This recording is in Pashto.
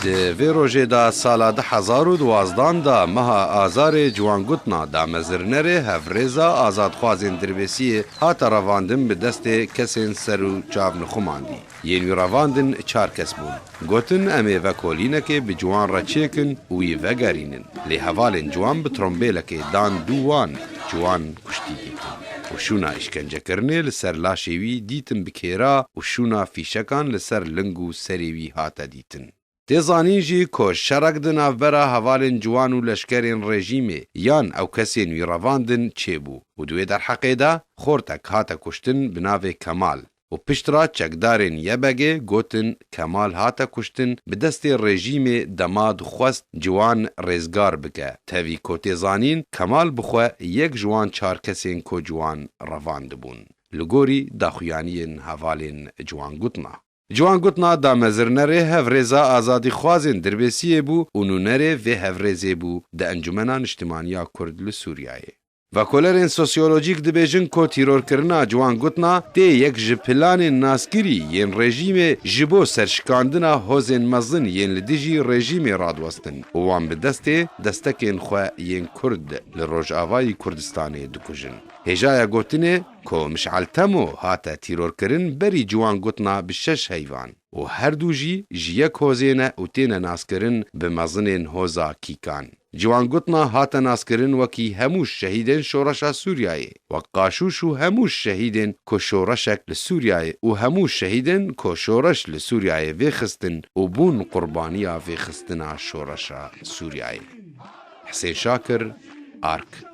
وی روژه دا سالا 2012 دا مها آزار جوانگوتنا دا مزرنر هفرزا آزادخوازین دربیسی هات رواندن به دست کسین سرو چاو نخوماندی. یعنی رواندن 4 کس بون. گوتن امی وکولینه که به جوان را چیکن وی وگرینن. لی حوالن جوان به ترمبیله که دان دوان جوان کشتی دیتن. و شونا اشکنجه کرنه لسر لاشوی دیتن بکیرا و شونا فیشکان لسر لنگو سریوی هاتا دیتن. تیزانین جی که شرک دن افبرا حوالن جوان و لشکرین رژیمه یان او کسین وی رواندن چه بو و دوی در حقه دا خورتک هاتا کشتن بناوه کمال و پشترا چکدارین یبگه گوتن کمال هاتا کشتن به دست رژیم دماد خواست جوان ریزگار بکه تاوی که تیزانین کمال بخواه یک جوان 4 کسین که جوان رواند بون لگوری داخویانین حوالن جوان گوتنا. جوان گوتنا دا مزرنره هفرزا آزادی خوازین دربیسیه بو و نونره و هفرزه بو دا انجمنان اجتماعیا کرد لسوریایه. و کولرین سوسیولوژیک دبیجن کو تیرور کرنا جوان گوتنا تی یک جپلان ناسکری ین رژیم جبو سرشکاندنا هوزین مزن ین لدیجی رژیم رادوستن و وان به دستکین خو ین کرد لروج آوای کردستان دکوژن. هجایا گوتنه که مشعل تمو هاتا تیرور کرن بری جوان گوتنا بشش حیوان و هر دو جی یک هوزینه و تین ناس کرن به مزنین هوزا کیکان. جوان گوتنا هاتا ناس کرن وکی هموش شهیدن شورشا سوریای و قاشوشو هموش شهیدن که شورشک لسوریای و هموش شهیدن که شورش لسوریای ویخستن و بون قربانیا ویخستنا شورشا سوریای. حسین شاکر، آرک